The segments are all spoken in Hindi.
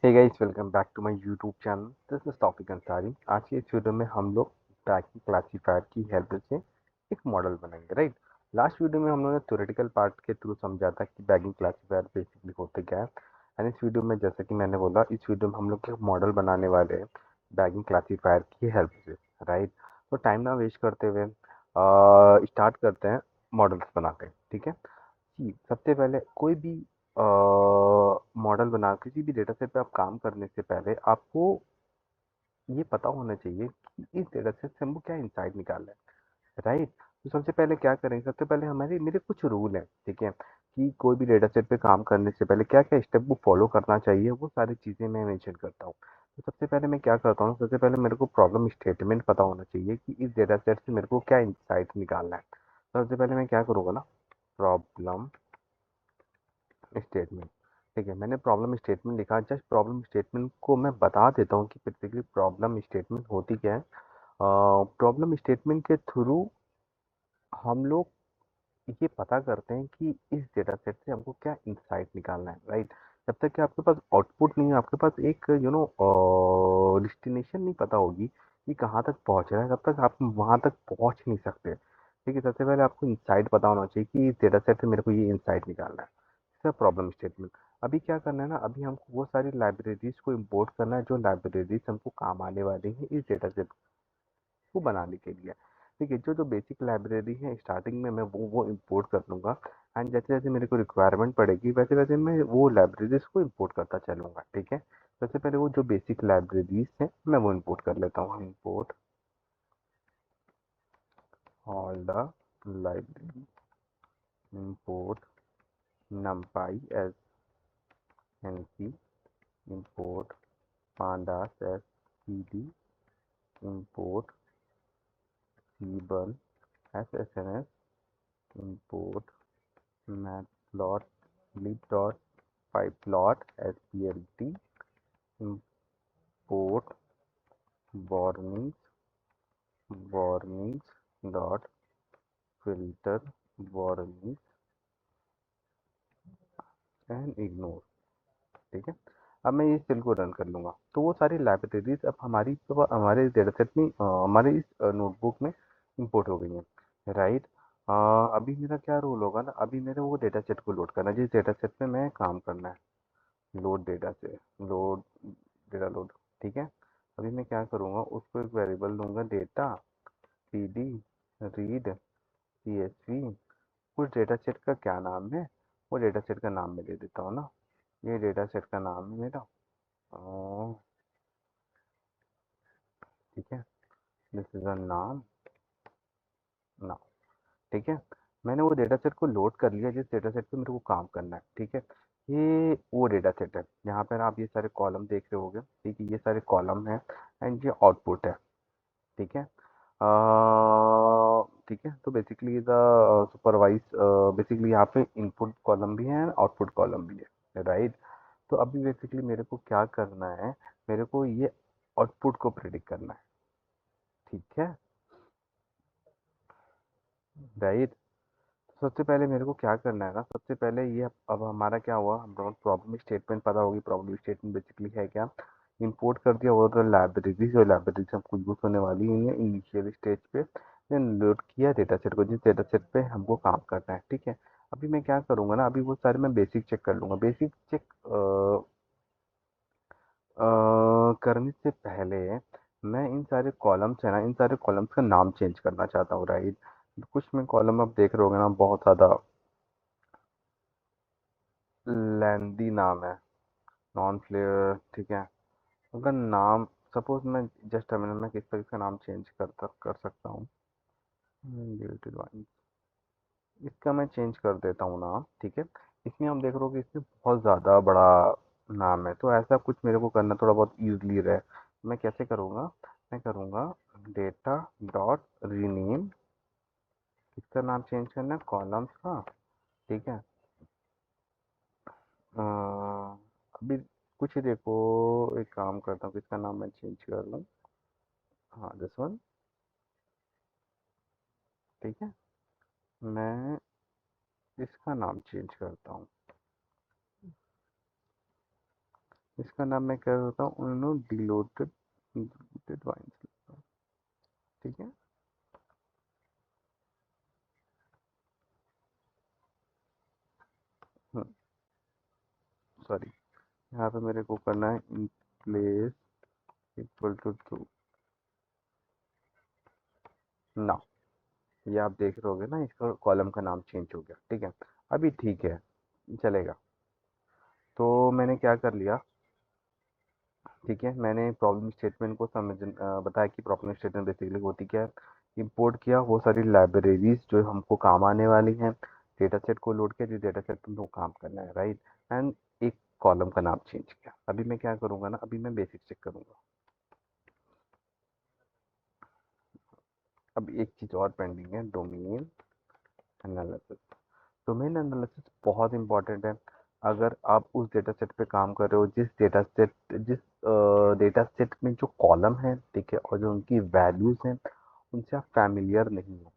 Hey guys, welcome back to my YouTube channel. This is Taufiq Ansari. आज की इस वीडियो में हम लोग टैगिंग क्लासीफायर की हेल्प से एक मॉडल बनाएंगे, राइट। लास्ट वीडियो में हम लोगों ने थ्योरेटिकल पार्ट के थ्रू समझा था कि बैगिंग क्लासीफायर बेसिकली होते क्या है। एंड इस वीडियो में, जैसा कि मैंने बोला, इस वीडियो में हम लोग एक मॉडल बनाने वाले हैं बैगिंग क्लासीफायर की हेल्प से, राइट। तो टाइम ना वेस्ट करते हुए स्टार्ट करते हैं, मॉडल्स बनाते हैं, ठीक है जी। सबसे पहले कोई भी मॉडल बना किसी भी डेटा सेट पे आप काम करने से पहले आपको ये पता होना चाहिए कि इस डेटा सेट से हमको क्या इंसाइट निकालना है, राइट। तो सबसे पहले क्या करेंगे, सबसे पहले हमारे मेरे कुछ रूल हैं, ठीक है, कि कोई भी डेटा सेट पे काम करने से पहले क्या क्या स्टेप को फॉलो करना चाहिए, वो सारी चीज़ें मैं मेंशन करता हूँ। तो सबसे पहले मैं क्या करता हूँ, सबसे पहले मेरे को प्रॉब्लम स्टेटमेंट पता होना चाहिए कि इस डेटा सेट से मेरे को क्या इंसाइट निकालना है। तो सबसे पहले मैं क्या करूँगा ना, प्रॉब्लम स्टेटमेंट। ठीक है, मैंने प्रॉब्लम स्टेटमेंट लिखा। जस्ट प्रॉब्लम स्टेटमेंट को मैं बता देता हूँ कि बेसिकली प्रॉब्लम स्टेटमेंट होती क्या है। प्रॉब्लम स्टेटमेंट के थ्रू हम लोग ये पता करते हैं कि इस डेटा सेट से हमको क्या इंसाइट निकालना है, राइट। जब तक कि आपके पास आउटपुट नहीं है, आपके पास एक डेस्टिनेशन नहीं पता होगी कि कहाँ तक पहुँच रहा है, तब तक आप वहाँ तक पहुँच नहीं सकते। ठीक है, सबसे पहले आपको इंसाइट पता होना चाहिए कि इस डेटा सेट से मेरे को ये इंसाइट निकालना है। इसका प्रॉब्लम स्टेटमेंट। अभी क्या करना है ना, अभी हमको वो सारी लाइब्रेरीज को इंपोर्ट करना है जो लाइब्रेरीज हमको काम आने वाली हैं इस डेटा सेट को बनाने के लिए। ठीक है, जो जो बेसिक लाइब्रेरी है स्टार्टिंग में मैं वो इंपोर्ट कर लूँगा। एंड जैसे जैसे मेरे को रिक्वायरमेंट पड़ेगी वैसे वैसे मैं वो लाइब्रेरीज को इंपोर्ट करता चलूँगा, ठीक है। सबसे पहले वो जो बेसिक लाइब्रेरीज हैं मैं वो इंपोर्ट कर लेता हूँ। Import all the library, import numpy as np, import pandas as pd, import cbun as sns, import matplotlib.pyplot as plt, import warnings warnings dot filter warnings and ignore। ठीक है, अब मैं इस सेल को रन कर लूँगा तो वो सारी लाइब्रेरीज अब हमारे डेटा सेट में, हमारे इस नोटबुक में इंपोर्ट हो गई हैं, राइट। अभी मेरा क्या रोल होगा ना, अभी मेरे वो डेटा सेट को लोड करना है जिस डेटा सेट पे मैं काम करना है। लोड डेटा से लोड डेटा लोड, ठीक है। अभी मैं क्या करूँगा, उसको एक वेरिएबल दूंगा, data p d read C S V. उस डेटा सेट का क्या नाम है, वो डेटा सेट का नाम मैं दे देता हूँ ना। ये डेटा सेट का नाम है मेरा, ठीक है। दिस इज अ नाम नाउ, ठीक है। मैंने वो डेटा सेट को लोड कर लिया जिस डेटा सेट पे मेरे को काम करना है, ठीक है। ये वो डेटा सेट है जहाँ पर आप ये सारे कॉलम देख रहे होगे, ठीक है, ये सारे कॉलम है एंड ये आउटपुट है, ठीक है। ठीक है, तो बेसिकली द सुपरवाइज, बेसिकली यहाँ पे इनपुट कॉलम भी है आउटपुट कॉलम भी है, राइट। तो अभी बेसिकली मेरे को क्या करना है, मेरे को ये आउटपुट को प्रिडिक्ट करना है, ठीक है, राइट। सबसे पहले मेरे को क्या करना है ना, सबसे पहले ये अब हमारा क्या हुआ, हम प्रॉब्लम स्टेटमेंट पता होगी। प्रॉब्लम स्टेटमेंट बेसिकली है क्या, इंपोर्ट कर दिया वो तो लाइब्रेरी, जो लाइब्रेरी हमको यूज होने वाली हुई है इनिशियल स्टेज पे। देन लोड किया डेटा सेट को जिस डेटा सेट पे हमको काम करना है, ठीक है। अभी मैं क्या करूँगा ना, अभी वो सारे मैं बेसिक चेक कर लूँगा। बेसिक चेक करने से पहले मैं इन सारे कॉलम्स है ना, इन सारे कॉलम्स का नाम चेंज करना चाहता हूँ, राइट। कुछ में कॉलम आप देख रहे होगे ना, बहुत ज़्यादा लेंदी नाम है, नॉन फ्लेयर, ठीक है। अगर नाम सपोज मैं जस्ट मिनट में किस तरह का नाम चेंज कर सकता हूँ। डिलीटेड वन, इसका मैं चेंज कर देता हूँ नाम, ठीक है। इसमें हम देख रहे हो कि इसमें बहुत ज़्यादा बड़ा नाम है, तो ऐसा कुछ मेरे को करना थोड़ा बहुत ईजली रहे। मैं कैसे करूँगा, मैं करूँगा डेटा डॉट रीनेम, इसका नाम चेंज करना है कॉलम्स का, ठीक है। अभी कुछ ही देखो, एक काम करता हूँ, इसका नाम मैं चेंज कर लूँ। हाँ, दिस वन, ठीक है। मैं इसका नाम चेंज करता हूँ, इसका नाम मैं क्या देता हूँ, उन्होंने डिलोटेड डिलोटेड वाइन्स, ठीक है। सॉरी, यहाँ पे मेरे को करना है in place equal to true. ना, ये आप देख रहे होगे ना, इसका कॉलम का नाम चेंज हो गया, ठीक है। अभी ठीक है, चलेगा। तो मैंने क्या कर लिया, ठीक है, मैंने प्रॉब्लम स्टेटमेंट को बताया कि प्रॉब्लम स्टेटमेंट बेसिकली होती क्या है। इंपोर्ट किया वो सारी लाइब्रेरीज जो हमको काम आने वाली हैं, डेटा सेट को लोड किया, जिस डेटा सेट पर हमको काम करना है, राइट। एंड एक कॉलम का नाम चेंज किया। अभी मैं क्या करूँगा ना, अभी मैं बेसिक चेक करूँगा। अब एक चीज़ और पेंडिंग है, डोमेन एनालिसिस। डोमेन एनालिसिस बहुत इंपॉर्टेंट है। अगर आप उस डेटा सेट पे काम कर रहे हो, जिस डेटा सेट में जो कॉलम है, ठीक है, और जो उनकी वैल्यूज हैं, उनसे आप फैमिलियर नहीं हो,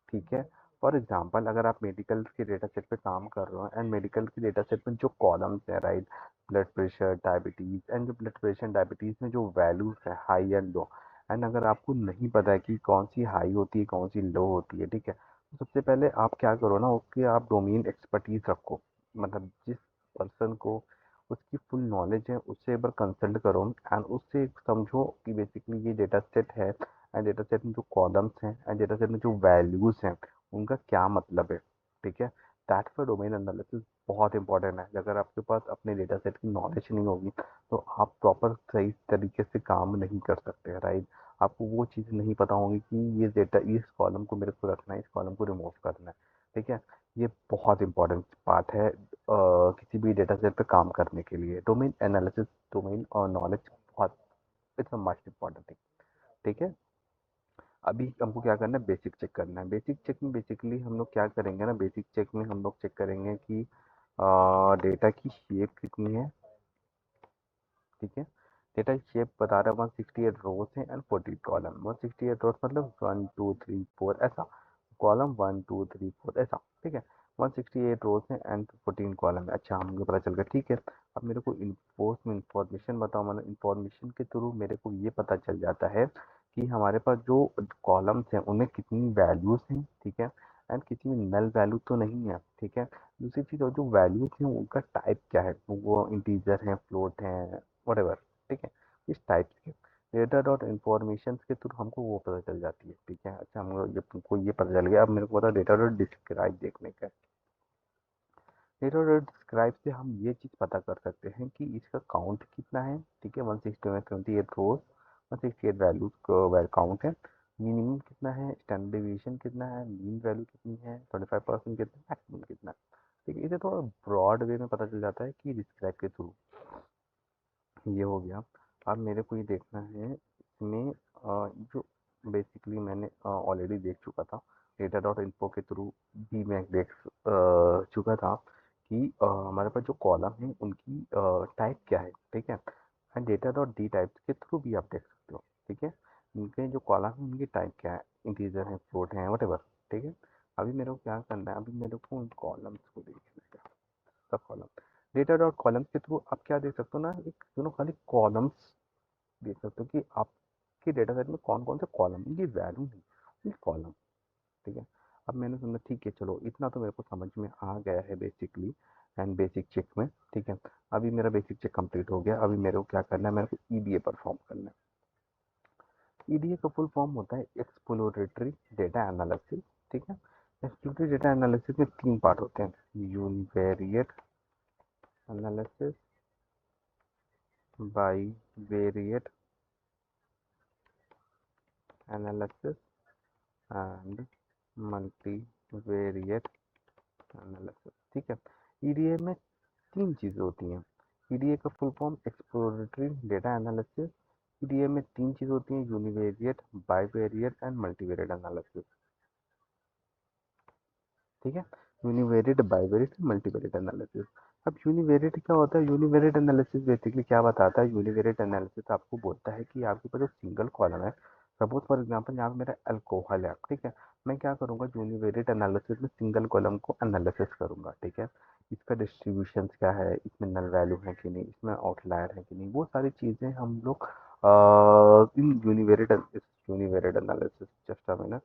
ठीक है। फॉर एग्जांपल, अगर आप मेडिकल के डेटा सेट पे काम कर रहे हो एंड मेडिकल के डेटा सेट में जो कॉलम्स हैं, right, blood pressure, diabetes, and जो ब्लड प्रेशर डायबिटीज में जो वैल्यूज है हाई एंड लो, एंड अगर आपको नहीं पता है कि कौन सी हाई होती है कौन सी लो होती है, ठीक है, तो सबसे पहले आप क्या करो ना, उसके आप डोमेन एक्सपर्टीज रखो। मतलब जिस पर्सन को उसकी फुल नॉलेज है, उससे एक बार कंसल्ट करो एंड उससे समझो कि बेसिकली ये डेटा सेट है, एंड डेटा सेट में जो कॉलम्स हैं एंड डेटा सेट में जो वैल्यूज हैं, उनका क्या मतलब है, ठीक है। दैट्स फॉर डोमेन एनालिसिस बहुत इंपॉर्टेंट है। अगर आपके पास अपने डेटा सेट की नॉलेज नहीं होगी, तो आप प्रॉपर सही तरीके से काम नहीं कर सकते, राइट। आपको वो चीज़ नहीं पता होगी कि ये डेटा, इस कॉलम को मेरे को रखना है, इस कॉलम को रिमूव करना है, ठीक है। ये बहुत इंपॉर्टेंट पार्ट है किसी भी डेटा सेट पे काम करने के लिए। डोमेन एनालिसिस, डोमेन और नॉलेज बहुत, it's a must important thing, ठीक है। अभी हमको क्या करना है, बेसिक चेक करना है। बेसिक चेक में बेसिकली हम लोग क्या करेंगे ना, बेसिक चेक में हम लोग चेक करेंगे कि डेटा की शेप कितनी है, ठीक है। डेटा की शेप बता रहा है 168 रोज है एंड 40 कॉलम। 168 रोज मतलब 1 2 3 4 ऐसा, कॉलम 1 2 3 4 ऐसा, ठीक है। 168 रोज है एंड 14 कॉलम है। अच्छा, हमको पता चल गया, ठीक है। अब मेरे को इंफॉर्मेशन बताओ, मतलब इंफॉर्मेशन के थ्रू मेरे को ये पता चल जाता है कि हमारे पास जो कॉलम्स हैं उनमें कितनी वैल्यूज हैं, ठीक है, एंड किसी में नल वैल्यू तो नहीं है, ठीक है। दूसरी चीज़, और जो वैल्यूज हैं उनका टाइप क्या है, वो इंटीजर है, फ्लोट है, वटेवर, ठीक है, इस टाइप के डेटा डॉट इन्फॉर्मेशन के थ्रू हमको वो पता चल जाती है, ठीक है। अच्छा, हम जब तुमको ये पता चल गया, अब मेरे को पता डेटा डॉट डिस्क्राइब देखने का। डेटा डॉट डिस्क्राइब से हम ये चीज़ पता कर सकते हैं कि इसका काउंट कितना है, ठीक है। 168 रोज, 168 वैल्यूज का काउंट है। मिनिमम कितना है, स्टैंडर्ड डिवीजन कितना है, मीन वैल्यू कितनी है, 25% कितना है, मैक्सिमम कितना है, ठीक है। इसे थोड़ा ब्रॉड वे में पता चल जाता है कि डिस्क्राइब के थ्रू। ये हो गया। अब मेरे को ये देखना है इसमें जो बेसिकली मैंने ऑलरेडी देख चुका था, डेटा डॉट इन्फो के थ्रू भी मैं देख चुका था कि हमारे पास जो कॉलम है उनकी टाइप क्या है, ठीक है। And data dot D type के थ्रू भी आप देख सकते हो, ठीक है। उनके जो कॉलम है उनकी टाइप क्या है, इंटीजर है, फ्लोट है, वटेवर, ठीक है। अभी मेरे को क्या करना है, अभी मेरे को उन कॉलम्स को देखना है, सब कॉलम। डेटा डॉट कॉलम्स के थ्रू आप क्या देख सकते हो ना, एक दोनों खाली कॉलम्स देख सकते हो कि आपके डेटा सेट में कौन कौन से कॉलम, उनकी वैल्यू नहीं, उनकी कॉलम, ठीक है। अब मैंने सुना, ठीक है, चलो इतना तो मेरे को समझ में आ गया है बेसिकली एंड बेसिक चेक में, ठीक है। अभी मेरा बेसिक चेक कंप्लीट हो गया। अभी मेरे को क्या करना है, मेरे को ईडीए परफॉर्म करना है। ईडीए का फुल फॉर्म होता है एक्सप्लोरेटरी डेटा एनालिसिस, ठीक है। एक्सप्लोरेटरी डेटा एनालिसिस में तीन पार्ट होते हैं, univariate analysis, bivariate analysis and multivariate analysis, ठीक है। ईडीए में तीन चीज़ें होती हैं। ईडीए का full form exploratory data analysis. EDA में तीन चीज़ होती हैं, univariate, bivariate and multivariate analysis, ठीक है। Univariate, bivariate, multivariate analysis. अब यूनिवेरिएट क्या होता है, यूनिवेरिएट एनालिसिस बेसिकली क्या बताता है, यूनिवेरिएट एनालिसिस आपको बोलता है कि आपके पास जो सिंगल कॉलम है, सपोज फॉर एग्जांपल यहाँ पे मेरा अल्कोहल है, ठीक है। मैं क्या करूँगा, यूनिवेरिएट एनालिसिस में सिंगल कॉलम को एनालिसिस करूँगा, ठीक है। इसका डिस्ट्रीब्यूशन क्या है, इसमें नल वैल्यू है कि नहीं, इसमें आउटलायर है कि नहीं, वो सारी चीज़ें हम लोग in univariate analysis, just a minute,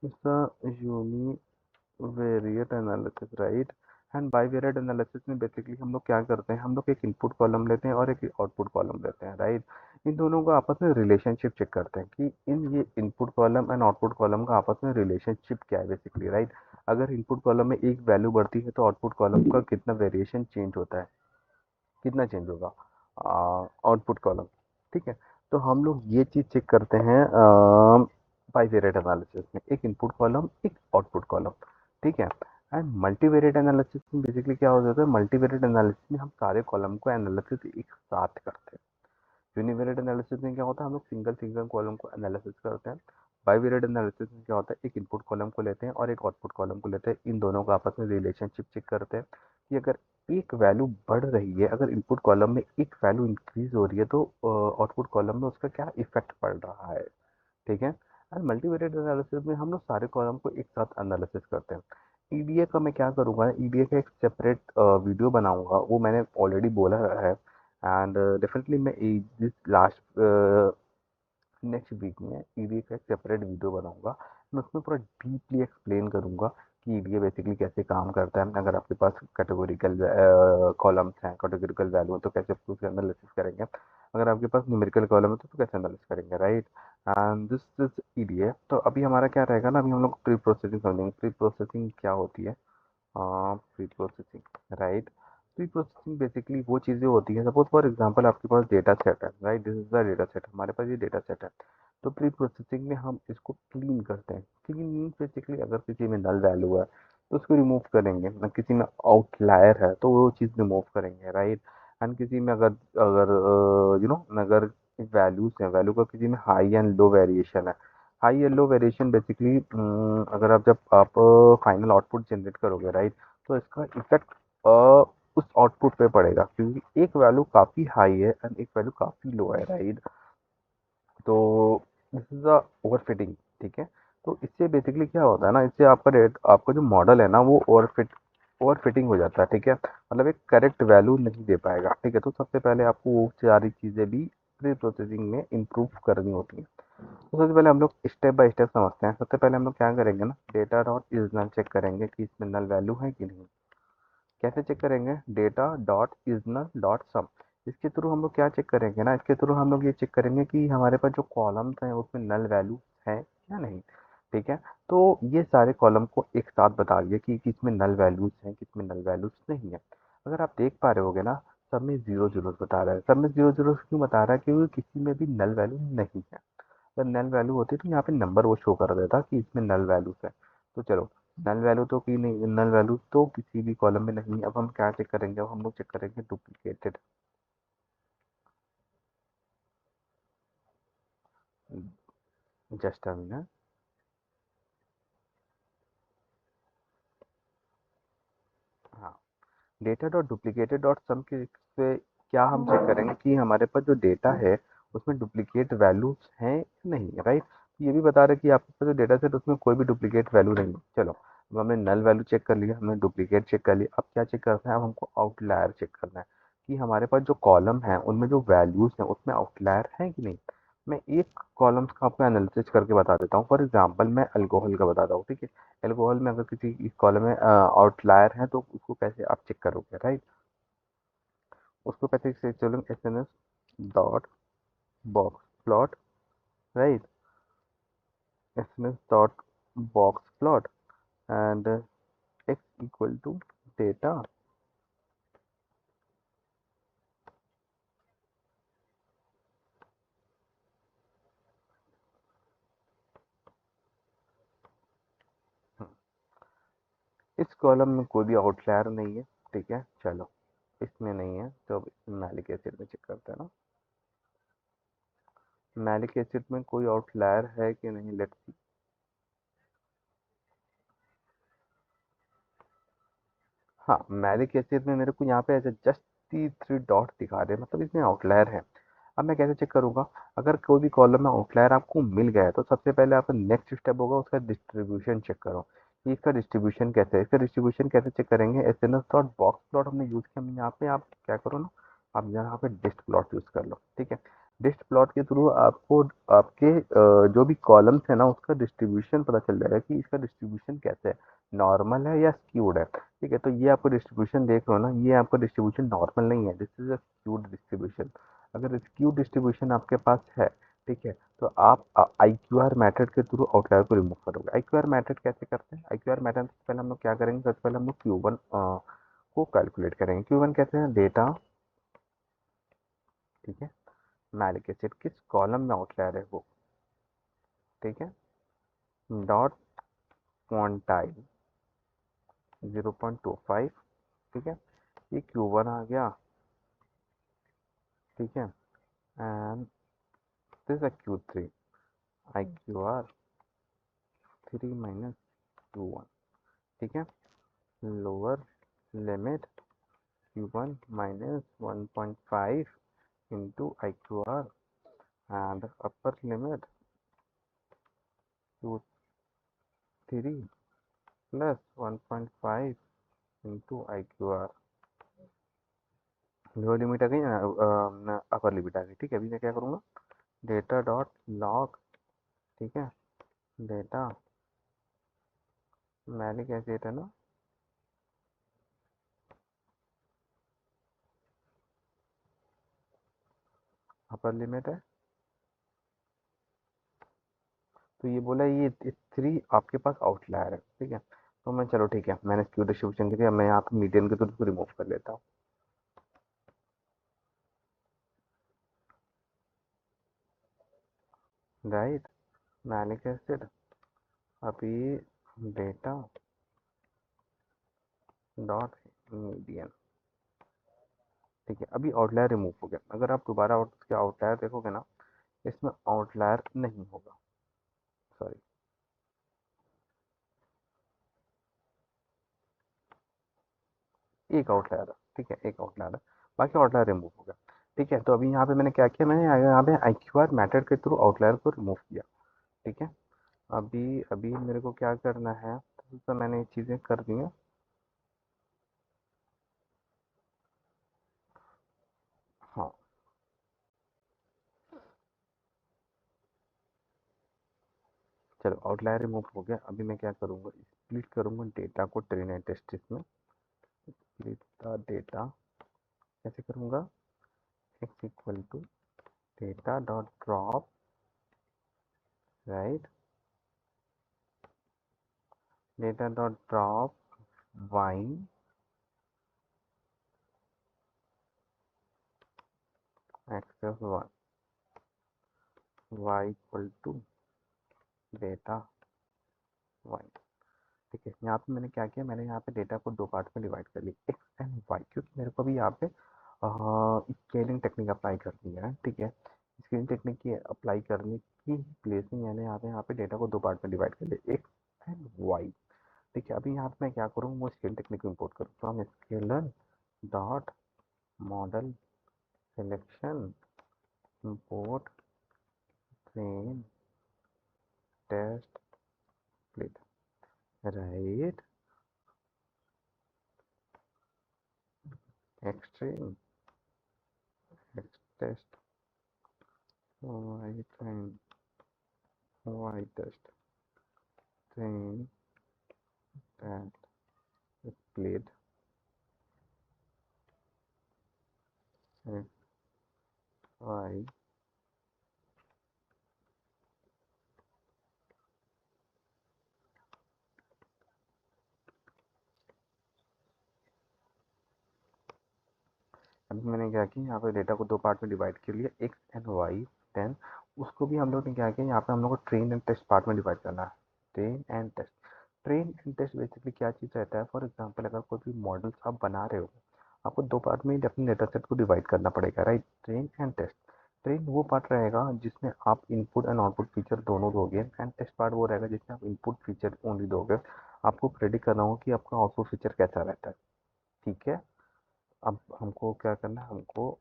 इसका univariate analysis, right. And bivariate analysis में बेसिकली हम लोग क्या करते हैं, हम लोग एक इनपुट कॉलम लेते हैं और एक आउटपुट कॉलम लेते हैं, राइट। इन दोनों का आपस में रिलेशनशिप चेक करते हैं कि इन ये input column and output column का आपस में रिलेशनशिप क्या है बेसिकली, राइट। अगर इनपुट कॉलम में एक वैल्यू बढ़ती है तो आउटपुट कॉलम का कितना वेरिएशन चेंज होता है, कितना चेंज होगा आउटपुट कॉलम, ठीक है। तो हम लोग ये चीज़ चेक करते हैं बाईवेरिएट एनालिसिस में, एक इनपुट कॉलम एक आउटपुट कॉलम, ठीक है। एंड मल्टीवेरिएट एनालिसिस में बेसिकली क्या हो जाता है, मल्टीवेरिएट एनालिसिस में हम सारे कॉलम को एनालिसिस एक साथ करते हैं। यूनिवेरिएट एनालिसिस में क्या होता है, हम लोग सिंगल सिंगल कॉलम को एनालिसिस करते हैं। बाईवेरिएट एनालिसिस में क्या होता है, एक इनपुट कॉलम को लेते हैं और एक आउटपुट कॉलम को लेते हैं, इन दोनों का आपस में रिलेशनशिप चेक करते हैं कि अगर एक वैल्यू बढ़ रही है, अगर इनपुट कॉलम में एक वैल्यू इंक्रीज हो रही है तो आउटपुट कॉलम में उसका क्या इफेक्ट पड़ रहा है, ठीक है। एंड मल्टीवेरिएट एनालिसिस में हम लोग सारे कॉलम को एक साथ एनालिसिस करते हैं। ईडीए का मैं क्या करूँगा, ईडीए का एक सेपरेट वीडियो बनाऊंगा, वो मैंने ऑलरेडी बोला है। एंड डेफिनेटली मैं दिस लास्ट नेक्स्ट वीक में ईडीए का एक सेपरेट वीडियो बनाऊंगा। मैं उसमें पूरा डीपली एक्सप्लेन करूंगा कि ईडीए बेसिकली कैसे काम करता है। अगर आपके पास कैटेगोरिकल कॉलम्स हैं, कैटेगोरिकल वैल्यू है, तो कैसे उसके एनालिसिस करेंगे। अगर आपके पास न्यूमेरिकल कॉलम है तो कैसे एनालिसिस करेंगे, right. And this is EDA. तो अभी हमारा क्या रहेगा ना, अभी हम लोग प्री प्रोसेसिंग समझेंगे। प्री प्रोसेसिंग क्या होती है, pre processing, right. Pre processing basically वो चीज़ें होती हैं, सपोज फॉर एग्जांपल आपके पास डेटा सेट है, right, this is the data set, हमारे पास ये डेटा सेट है। तो प्री प्रोसेसिंग में हम इसको क्लीन करते हैं। क्लीन मीन्स बेसिकली अगर किसी में नल वैल्यू है तो उसको रिमूव करेंगे, ना किसी में आउटलायर है तो वो चीज़ रिमूव करेंगे, राइट। एंड किसी में अगर अगर अगर वैल्यूज है, वैल्यू का किसी में हाई एंड लो वेरिएशन है। हाई या लो वेरिएशन बेसिकली अगर आप जब आप फाइनल आउटपुट जनरेट करोगे, राइट, तो इसका इफेक्ट उस आउटपुट पे पड़ेगा, क्योंकि एक वैल्यू काफ़ी हाई है एंड एक वैल्यू काफ़ी लो है, राइट। तो दिस इज अ ओवरफिटिंग, ठीक है। तो इससे बेसिकली क्या होता है ना, इससे आपका रेट, आपका जो मॉडल है ना वो ओवरफिटिंग हो जाता है, ठीक है। मतलब एक करेक्ट वैल्यू नहीं दे पाएगा, ठीक है। तो सबसे पहले आपको वो सारी चीज़ें भी प्री प्रोसेसिंग में इम्प्रूव करनी होती हैं। तो सबसे पहले हम लोग स्टेप बाय स्टेप समझते हैं। सबसे पहले हम लोग क्या करेंगे ना, data dot is null check करेंगे कि इसमें नल वैल्यू है कि नहीं। कैसे चेक करेंगे, data dot is null dot sum. इसके थ्रू हम लोग क्या चेक करेंगे ना, इसके थ्रू हम लोग ये चेक करेंगे कि हमारे पास जो कॉलम्स हैं उसमें नल वैल्यू है या नहीं, ठीक है। तो ये सारे कॉलम को एक साथ बता दिए कि किसमें नल वैल्यूज हैं, किसमें नल वैल्यूज नहीं है। अगर आप देख पा रहे होगे ना, सब में जीरो जीरो बता रहा है। सब में जीरो जीरो क्यों बता रहा है, क्योंकि किसी में भी नल वैल्यू नहीं है। अगर नल वैल्यू होती तो यहाँ पे नंबर वो शो कर देता कि इसमें नल वैल्यूज है। तो चलो, नल वैल्यू तो की नहीं, नल वैल्यू तो किसी भी कॉलम में नहीं है। अब हम क्या चेक करेंगे, अब हम लोग चेक करेंगे डुप्लीकेटेड। Just a minute. हाँ, डेटा डॉट डुप्लीकेटेड डॉट सम के से क्या हम चेक करेंगे कि हमारे पास जो डेटा है उसमें डुप्लीकेट वैल्यूज हैं या नहीं, राइट। ये भी बता रहा है कि आपके पास जो डेटा सेट उसमें कोई भी डुप्लीकेट वैल्यू नहीं है। चलो, अब हमने नल वैल्यू चेक कर लिया, हमने डुप्लीकेट चेक कर लिया। अब क्या चेक करना है, अब हमको आउटलायर चेक करना है कि हमारे पास जो कॉलम है उनमें जो वैल्यूज हैं उसमें आउटलायर है कि नहीं। मैं एक कॉलम्स का आपको एनालिसिस करके बता देता हूँ। फॉर एग्जाम्पल मैं अल्कोहल का बताता हूँ, ठीक है। एल्कोहल में अगर किसी इस कॉलम में आउटलायर है तो उसको कैसे आप चेक करोगे, राइट। उसको कैसे चेक करोगे, s n s dot box plot, right, s n s dot box plot and x equal to data. इस कॉलम में कोई भी आउटलायर नहीं है, ठीक है। चलो, इसमें नहीं है तो अब मैलिक एसिड में चेक करते हैं ना। मैलिक एसिड में कोई आउटलायर है कि नहीं, लेट्स। हाँ, मैलिक एसिड में मेरे को यहाँ पे ऐसे जस्ट 3 डॉट दिखा रहे हैं, मतलब इसमें आउटलायर है। अब मैं कैसे चेक करूँगा? अगर कोई भी कॉलम में आउटलायर आपको मिल गया है तो सबसे पहले आपका नेक्स्ट स्टेप होगा उसका डिस्ट्रीब्यूशन चेक करो कि इसका डिस्ट्रीब्यूशन कैसे है। इसका डिस्ट्रीब्यूशन कैसे चेक करेंगे? S n s dot box plot हमने यूज़ किया। हम यहाँ पे आप क्या करो ना, आप यहाँ पे डिस्ट प्लॉट यूज़ कर लो, ठीक है। डिस्ट प्लॉट के थ्रू आपको आपके जो भी कॉलम्स है ना उसका डिस्ट्रीब्यूशन पता चल जाएगा कि इसका डिस्ट्रीब्यूशन कैसे है, नॉर्मल है या स्क्यूड है, ठीक है। तो ये आपको डिस्ट्रीब्यूशन देख लो ना, ये आपका डिस्ट्रीब्यूशन नॉर्मल नहीं है, this is a skewed distribution. अगर स्क्यूड डिस्ट्रीब्यूशन आपके पास है, ठीक है, तो आप आई क्यू आर मैथड के थ्रू आउटलायर को रिमूव करोगे। आई क्यू आर मैथड कैसे करते हैं? आई क्यू आर मैथड से पहले हम लोग क्या करेंगे? सबसे पहले हम लोग क्यू वन को कैलकुलेट करेंगे। क्यू वन कैसे है? डेटा, ठीक है, मैलिक एसिड किस कॉलम में आउटलायर है वो, ठीक है, डॉट क्वांटाइल 0.25, ठीक है, ये क्यू वन आ गया, ठीक है। And this is Q three, I Q R three minus Q one, ठीक है। Lower limit Q one minus 1.5 into I Q R and upper limit Q three plus 1.5 into I Q R. Lower limit आ गई ना, अपर लिमिट आ गई, ठीक है। अभी मैं क्या करूँगा? डेटा डॉट लॉग, ठीक है, डेटा मैलिक एसिड है ना, अपर लिमिट है, तो ये बोला ये थ्री आपके पास आउटलायर है, ठीक है। तो मैं चलो ठीक है, मैंने क्यू डिस्ट्रीब्यूशन के लिए मैं यहाँ पे मीडियन के थ्रू इसको रिमूव कर लेता हूँ, राइट। मैलिक एसिड, अभी डेटा डॉट मीडियन, ठीक है। अभी आउटलायर रिमूव हो गया। अगर आप दोबारा उसके आउटलायर देखोगे ना, इसमें आउटलायर नहीं होगा, सॉरी, एक आउटलायर है, ठीक है, एक आउटलायर है, बाकी आउटलायर रिमूव हो गया, ठीक है। तो अभी यहाँ पे मैंने क्या किया? मैंने यहाँ पे आई क्यू आर मैथड के थ्रू आउटलायर को रिमूव किया, ठीक है। अभी अभी मेरे को क्या करना है? तो मैंने ये चीज़ें कर दी हैं। हाँ, चलो आउटलायर रिमूव हो गया। अभी मैं क्या करूँगा? स्प्लिट करूँगा डेटा को ट्रेन एंड टेस्ट में। स्प्लिट द डेटा कैसे करूँगा? X equal to data dot drop, right, data dot drop y axis one, y equal to data y, ठीक है। यहाँ पे मैंने क्या किया? मैंने यहाँ पे डेटा को दो पार्ट में डिवाइड कर लिया, एक्स एंड वाई, क्योंकि मेरे को भी यहाँ पे स्केलिंग टेक्निक अप्लाई करनी है, ठीक है। स्केलिंग टेक्निक की अप्लाई करने की प्लेस में मैंने यहाँ पे डेटा को दो पार्ट में डिवाइड कर लिया, एक्स एंड वाई, ठीक है। अभी यहाँ पे मैं क्या करूँ? वो स्केल टेक्निक को इम्पोर्ट करूँ, तो हम sklearn dot model selection import train test split, right, x train x test y train y test train test split x y. अभी मैंने क्या किया? यहाँ पे डेटा को दो पार्ट में डिवाइड कर लिया, एक्स एंड वाई, देन उसको भी हम लोग ने क्या किया? यहाँ पे हम लोग को ट्रेन एंड टेस्ट पार्ट में डिवाइड करना है, train and test. Train and test basically क्या चीज़ रहता है? फॉर एग्जांपल अगर कोई भी मॉडल्स आप बना रहे हो, आपको दो पार्ट में ही अपने डेटा सेट को डिवाइड करना पड़ेगा, right, train and test. Train वो पार्ट रहेगा जिसमें आप इनपुट एंड आउटपुट फीचर दोनों दोगे, एंड टेस्ट पार्ट वो रहेगा जिसमें आप इनपुट फीचर ओनली दोगे। आपको प्रेडिक्ट करना होगा कि आपका आउटपुट फीचर कैसा रहता है, ठीक है। अब हमको क्या करना है? हमको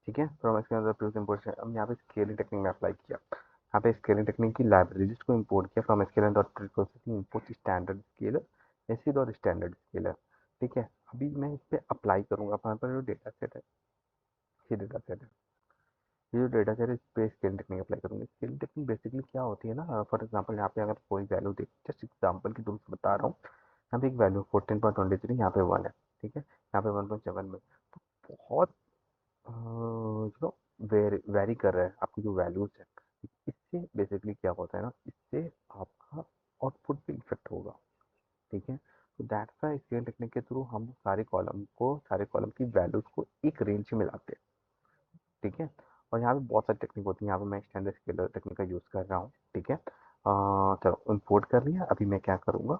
ठीक है। फ्रॉम स्केलिंग प्रोड्यूस इंपोर्ट, अब यहाँ पे स्केलिंग टेक्निक में अप्लाई किया, यहाँ पे स्केलिंग टेक्निक की लाइब्रेरी को इंपोर्ट किया from scaler dot processing import standard scaler AC dot standard scaler. ठीक है, अभी मैं इस पर अप्लाई करूँगा, हमारे पास जो डेटा सेट है, ये डेटा सेट है, ये जो डेटा सेट है इस पे स्केलिंग टेक्निक अप्लाई करूँगी। स्केलिंग टेक्निक बेसिकली क्या होती है ना, फॉर एग्जाम्पल यहाँ पे अगर कोई वैल्यू देख, जस्ट एग्जाम्पल की तुमसे बता रहा हूँ, यहाँ पे एक वैल्यू 14.23, यहाँ पे 1 है, ठीक है, यहाँ पे 1.7 में, तो बहुत वेरी कर रहा है आपकी जो वैल्यूज है। इससे बेसिकली क्या होता है ना, इससे आपका आउटपुट पे इफेक्ट होगा। ठीक है, तो दैट्स व्हाई स्केल टेक्निक के थ्रू हम सारे कॉलम की वैल्यूज को एक रेंज में लाते हैं। ठीक है, और यहाँ पे बहुत सारी टेक्निक होती है, यहाँ पे मैं स्टैंडर्ड स्केलर टेक्निक का यूज़ कर रहा हूँ। ठीक है, चलो इंपोर्ट कर लिया, अभी मैं क्या करूँगा,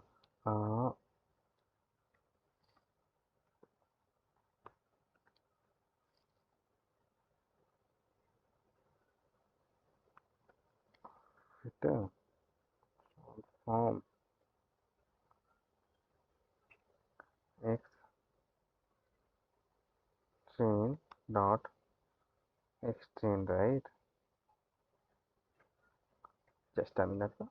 form exchange dot exchange, right, just a minute.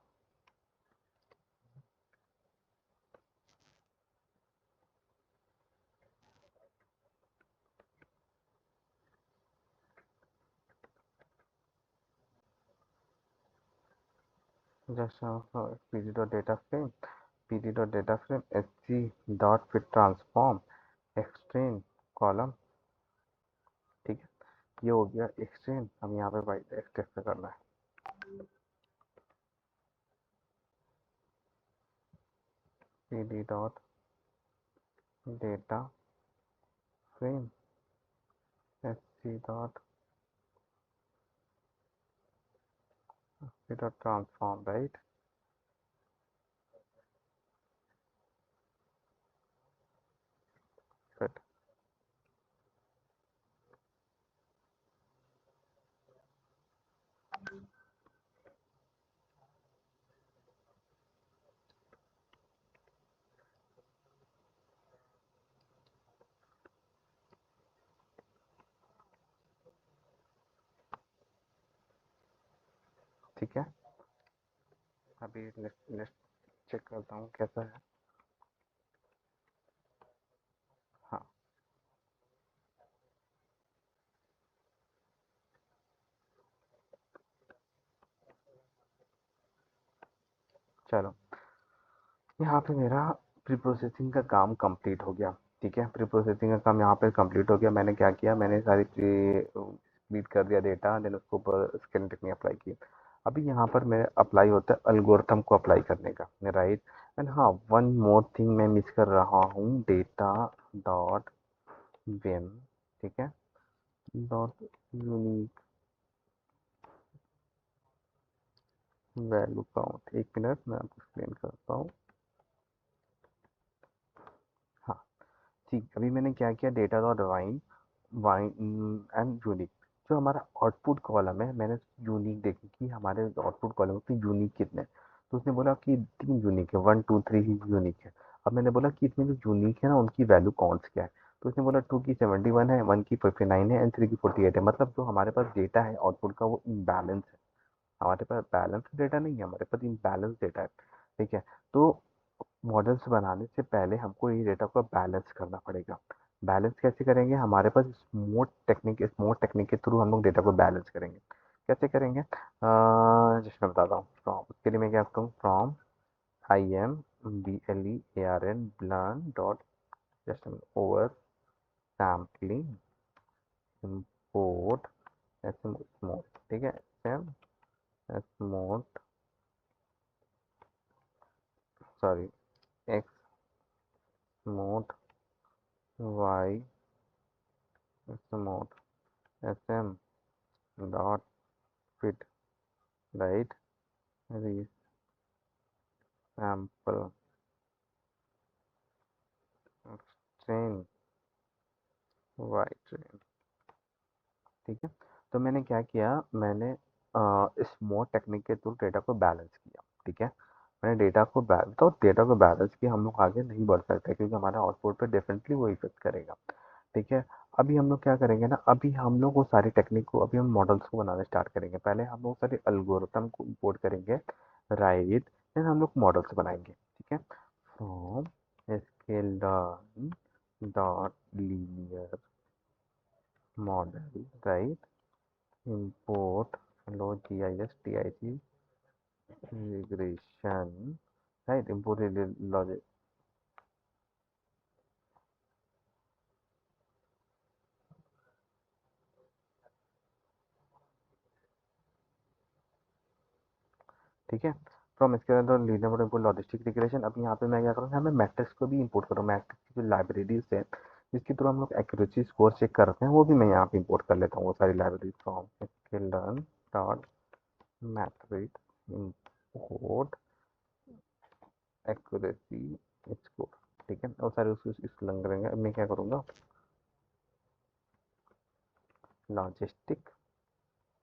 Just pd dot data frame, pd dot data frame sg dot fit transform एक्सट्रेन column. ठीक है, ये हो गया एक्सट्रेन, हम यहाँ पे बाई एक्सट्रेक्ट करना है। pd dot data frame sg dot fit dot transform, right, fit. ठीक है, अभी लिस्ट चेक करता हूँ कैसा है। हाँ, चलो, यहाँ पे मेरा प्री प्रोसेसिंग का काम कंप्लीट हो गया। ठीक है, प्री प्रोसेसिंग का काम यहाँ पे कंप्लीट हो गया। मैंने क्या किया, मैंने सारी फीड कर दिया डेटा, देन उसको ऊपर स्कैन टेक्निक अप्लाई की। अभी यहाँ पर मेरे अप्लाई होता है एल्गोरिथम को अप्लाई करने का, राइट। एंड हाँ, वन मोर थिंग मैं मिस कर रहा हूँ, डेटा डॉट वेन, ठीक है, डॉट यूनिक वैल्यू काउंट। एक मिनट मैं आपको एक्सप्लेन करता हूँ। हाँ, ठीक, अभी मैंने क्या किया, data dot wine wine and unique, जो हमारा आउटपुट कॉलम है, मैंने यूनिक देखी कि हमारे आउटपुट कॉलम पे यूनिक कितने हैं। तो उसने बोला कि 3 यूनिक है, 1 2 3 ही यूनिक है। अब मैंने बोला कि इसमें जो यूनिक है ना, उनकी वैल्यू कौन क्या है। तो उसने बोला 2 की 71 है, 1 की 59 है एंड 3 की 48 है। मतलब जो हमारे पास डेटा है आउटपुट का वो इम्बैलेंस है, हमारे पास बैलेंस डेटा नहीं है, हमारे पास इम्बैलेंस डेटा है। ठीक है, तो मॉडल्स बनाने से पहले हमको ये डेटा को बैलेंस करना पड़ेगा। बैलेंस कैसे करेंगे, हमारे पास स्मूथ टेक्निक के थ्रू हम लोग डेटा को बैलेंस करेंगे। कैसे करेंगे, जस्ट मैं बताता हूँ। फ्रॉम, उसके लिए मैं क्या करता हूँ, from I M B L E A R N ब्लन dot just over sampling import smooth. ठीक है, M smooth, sorry, X smooth Y smooth S M dot fit, right, sample train Y train. ठीक है, तो मैंने क्या किया, मैंने स्मॉट टेक्निक के थ्रू डेटा को बैलेंस किया। ठीक है, मैंने डेटा को बैलेंस किया, हम लोग आगे नहीं बढ़ सकते क्योंकि हमारा आउटपुट पे डेफिनेटली वो इफेक्ट करेगा। ठीक है, अभी हम लोग क्या करेंगे ना, अभी हम लोग वो सारी टेक्निक को, अभी हम मॉडल्स को बनाना स्टार्ट करेंगे। पहले हम लोग सारे एल्गोरिथम को इंपोर्ट करेंगे, राइट, देन हम लोग मॉडल्स बनाएंगे, ठीक है। From sklearn dot linear model, right, import logis regression, right, import logic, ठीक है। फ्रॉम इसके अंदर linear model import logistic regression. अब यहाँ पे मैं क्या करूँगा, मैं मैट्रिक्स को भी इंपोर्ट करूँ, मैट्रिक्स की जो लाइब्रेरीज है जिसके थ्रू हम लोग एक्यूरेसी स्कोर चेक करते हैं, वो भी मैं यहाँ पे इंपोर्ट कर लेता हूँ, वो सारी library. From sklearn dot matrix import accuracy score, ठीक है, और सारे उसको लंग रहेंगे। अब मैं क्या करूँगा, लॉजिस्टिक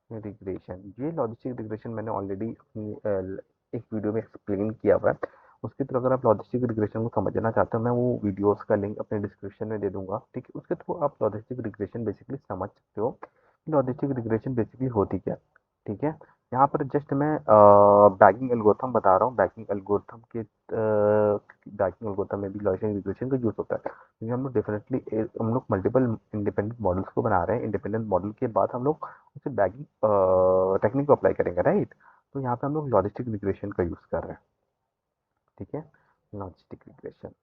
रिग्रेशन, ये लॉजिस्टिक रिग्रेशन मैंने ऑलरेडी अपनी एक वीडियो में एक्सप्लेन किया हुआ है। उसके थ्रू अगर आप लॉजिस्टिक रिग्रेशन को समझना चाहते हो, मैं वो वीडियोस का लिंक अपने डिस्क्रिप्शन में दे दूंगा, ठीक है। उसके थ्रू आप लॉजिस्टिक रिग्रेशन बेसिकली समझ सकते हो कि लॉजिस्टिक रिग्रेशन बेसिकली होती क्या, ठीक है। यहाँ पर जस्ट मैं बैगिंग एल्गोरिथम बता रहा हूँ। बैगिंग एल्गोरिथम के बैगिंग एल्गोरिथम में भी लॉजिस्टिक रिग्रेशन का यूज होता है, क्योंकि हम लोग डेफिनेटली हम लोग मल्टीपल इंडिपेंडेंट मॉडल्स को बना रहे हैं। इंडिपेंडेंट मॉडल के बाद हम लोग उसे बैगिंग टेक्निक को अप्लाई करेंगे, राइट। तो यहाँ पे हम लोग लॉजिस्टिक रिग्रेशन का यूज़ कर रहे हैं, ठीक है, लॉजिस्टिक रिग्रेशन,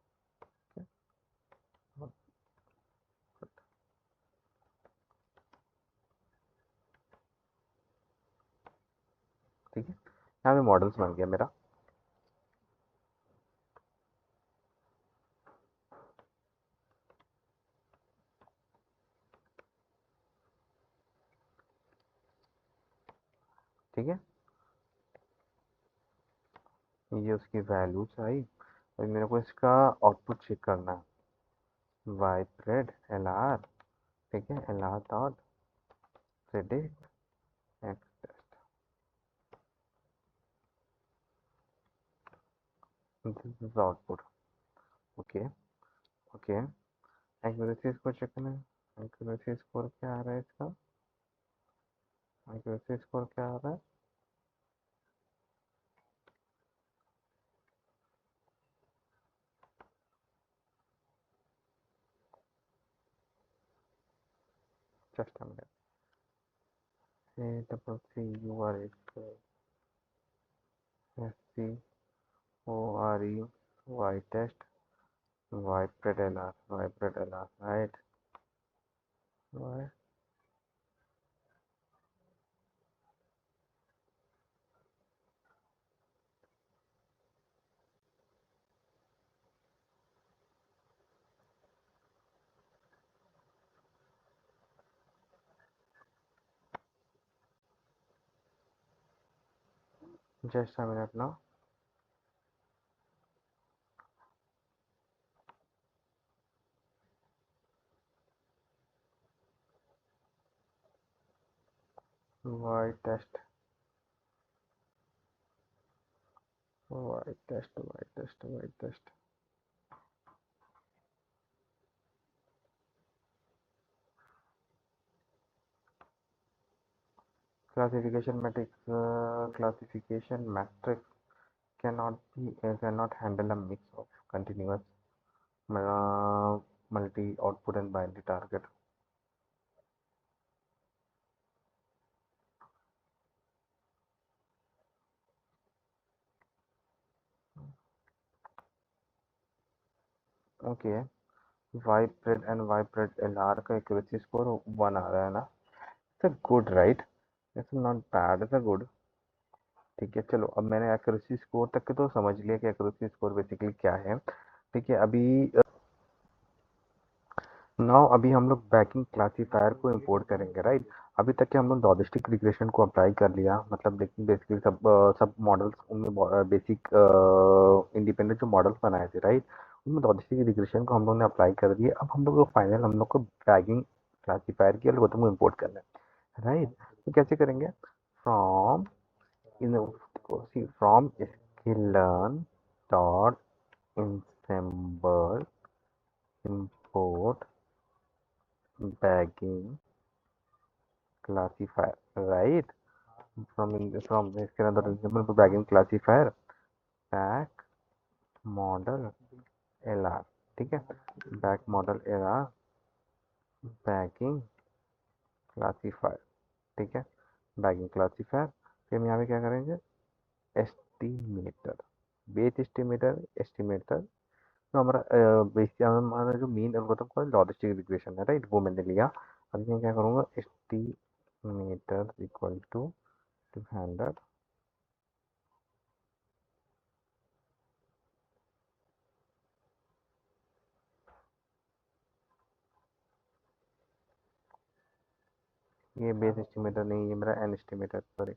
ठीक है। यहाँ पे मॉडल्स बन गया मेरा, ठीक है। ये उसकी वैल्यूज आई, और मेरे को इसका आउटपुट चेक करना है, वाई प्रेड एल आर, ठीक है, L R dot predict x, this is output, okay, okay. Accuracy score check करना है, एक्यूरेसी स्कोर क्या आ रहा है इसका, एक्यूरेसी स्कोर क्या आ रहा है, just a minute, ACCURE SCORE y test y LR y LR, right, y, just a minute now, y test y test, classification matrix cannot handle a mix of continuous multi output and binary target. Okay, Y pred and Y pred L R का एक्यूरेसी स्कोर 1 आ रहा है ना, it's good, right, it's not bad, it's good, ठीक है। चलो, अब मैंने एक्यूरेसी स्कोर तक के तो समझ लिया कि एक्यूरेसी स्कोर बेसिकली क्या है, ठीक है। अभी नाउ अभी हम लोग बैकिंग क्लासीफायर को इंपोर्ट करेंगे, राइट। अभी तक के हम लोग लॉजिस्टिक रिग्रेशन को अप्लाई कर लिया, मतलब बेसिकली सब मॉडल्स उनमें बेसिक इंडिपेंडेंट जो मॉडल्स बनाए थे, राइट, उनमें लॉजिस्टिक रिग्रेशन को हम लोग ने अप्लाई कर दिया। अब हम लोग को फाइनल हम लोग को बैकिंग क्लासीफायर की एल्गोरिथम को इंपोर्ट करना है, राइट। तो कैसे करेंगे, from in from sklearn dot ensemble import bagging classifier, right. From इसके अंदर example bagging classifier, back model L R, ठीक है। Back model L R, bagging classifier, ठीक है। बैगिंग क्लासीफायर, फिर हम यहाँ पे क्या करेंगे, एस्टिमेटर, बेस एस्टिमेटर, एस्टिमेटर। तो हमारा बेसिक हमारा जो मेन एल्गोरिथम का लॉजिस्टिक रिग्रेशन है, राइट, वो मैंने लिया। अभी मैं क्या करूँगा, एस्टिमेटर इक्वल टू 200, ये बेस एस्टिमेटर नहीं, ये मेरा एन एस्टिमेटर, सॉरी।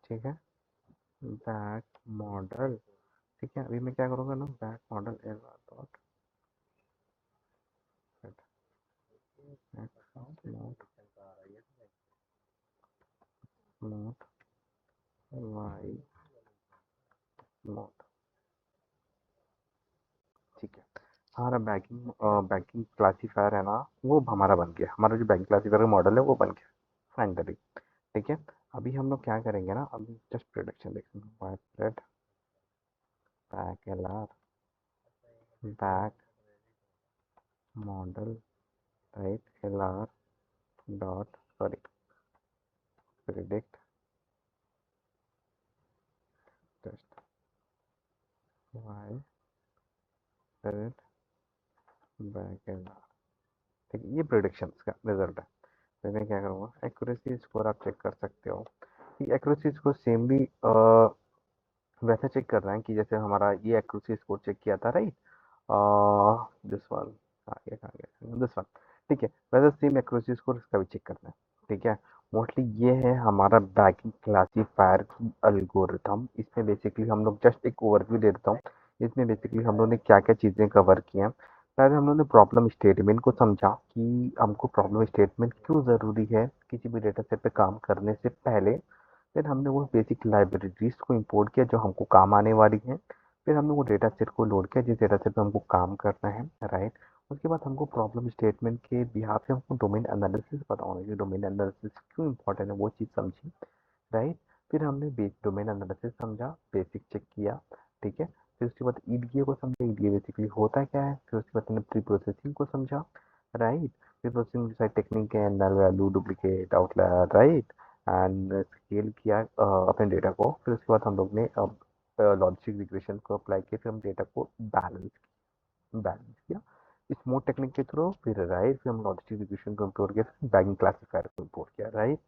ठीक है, बैक मॉडल, ठीक है। अभी मैं क्या करूँगा ना, back model L dot note note y note, ठीक है। हमारा बैकिंग बैकिंग क्लासीफायर है ना, वो हमारा बन गया, हमारा जो बैकिंग क्लासीफायर का मॉडल है वो बन गया फाइनली, ठीक है। अभी हम लोग क्या करेंगे ना, अभी जस्ट प्रोडक्शन देखेंगे, white back L R, back model, right, L R dot, sorry, predict test y predict back L R, ठीक है। ये प्रोडिक्शन का रिजल्ट है। तो मैं क्या करूँगा, एक्यूरेसी स्कोर आप चेक कर सकते हो। एक्यूरेसी स्कोर सेम भी वैसे चेक कर रहे हैं कि जैसे हमारा ये एक्यूरेसी स्कोर चेक किया था, राइट, दिस वन, कहाँ गया दिस वन, ठीक है। वैसे सेम एक्यूरेसी स्कोर इसका भी चेक करना है, ठीक है। मोस्टली ये है हमारा बैकिंग क्लासीफायर की अल्गोरिथम। इसमें बेसिकली हम लोग जस्ट एक ओवरव्यू दे देता हूँ। इसमें बेसिकली हम लोग ने क्या क्या चीज़ें कवर की हैं। पहले हम लोग ने प्रॉब्लम स्टेटमेंट को समझा कि हमको प्रॉब्लम स्टेटमेंट क्यों ज़रूरी है किसी भी डेटा सेट पे काम करने से पहले। फिर हमने वो बेसिक लाइब्रेरीज को इंपोर्ट किया जो हमको काम आने वाली हैं। फिर हमने वो डेटा सेट को लोड किया जिस डेटा सेट पे हमको काम करना है, राइट। उसके बाद हमको प्रॉब्लम स्टेटमेंट के बिहाफ से हमको डोमेन एनालिसिस पता होना चाहिए, डोमेन एनालिसिस क्यों इंपॉर्टेंट है वो चीज़ समझी, राइट। फिर हमने डोमेन एनालिसिस समझा, बेसिक चेक किया, ठीक है। फिर उसके बाद ईडीए को समझा, ईडीए बेसिकली होता क्या है। फिर उसके बाद हमने प्री प्रोसेसिंग को समझा, right. Preprocessing side technique है, null value, duplicate, outlier, right, and scale किया अपने डेटा को। फिर उसके बाद हम लोग ने लॉजिक रिग्रेशन को अप्लाई किया, फिर हम डेटा को बैलेंस किया स्मूथ टेक्निक के थ्रू, फिर राइट, फिर हम लॉजिक रिग्रेशन को इम्पोर्ट किया, फिर बैगिंग क्लासीफायर को इम्पोर्ट किया, राइट।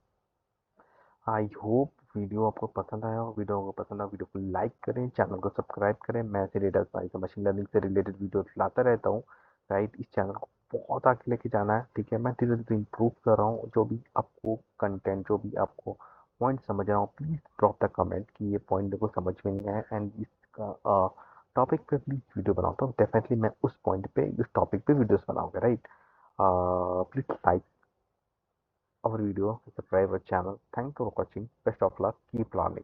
आई होप वीडियो आपको पसंद आया हो। वीडियो को पसंद आया, वीडियो को लाइक करें, चैनल को सब्सक्राइब करें। मैं ऐसे डेटा साइंस और मशीन लर्निंग से रिलेटेड वीडियो लाता रहता हूँ, राइट। इस चैनल को बहुत आगे लेके जाना है, ठीक है। मैं धीरे धीरे इम्प्रूव कर रहा हूँ। जो भी आपको कंटेंट, जो भी आपको पॉइंट समझ रहा हूँ, प्लीज़ ड्रॉप द कमेंट कि ये पॉइंट देखो समझ में नहीं आया, एंड इसका टॉपिक पे प्लीज़ वीडियो बनाता हूँ। डेफिनेटली मैं उस पॉइंट पे, इस टॉपिक पे वीडियोस बनाऊंगा, right. Please like our video, subscribe our channel. Thanks for watching. Best of luck. Keep learning.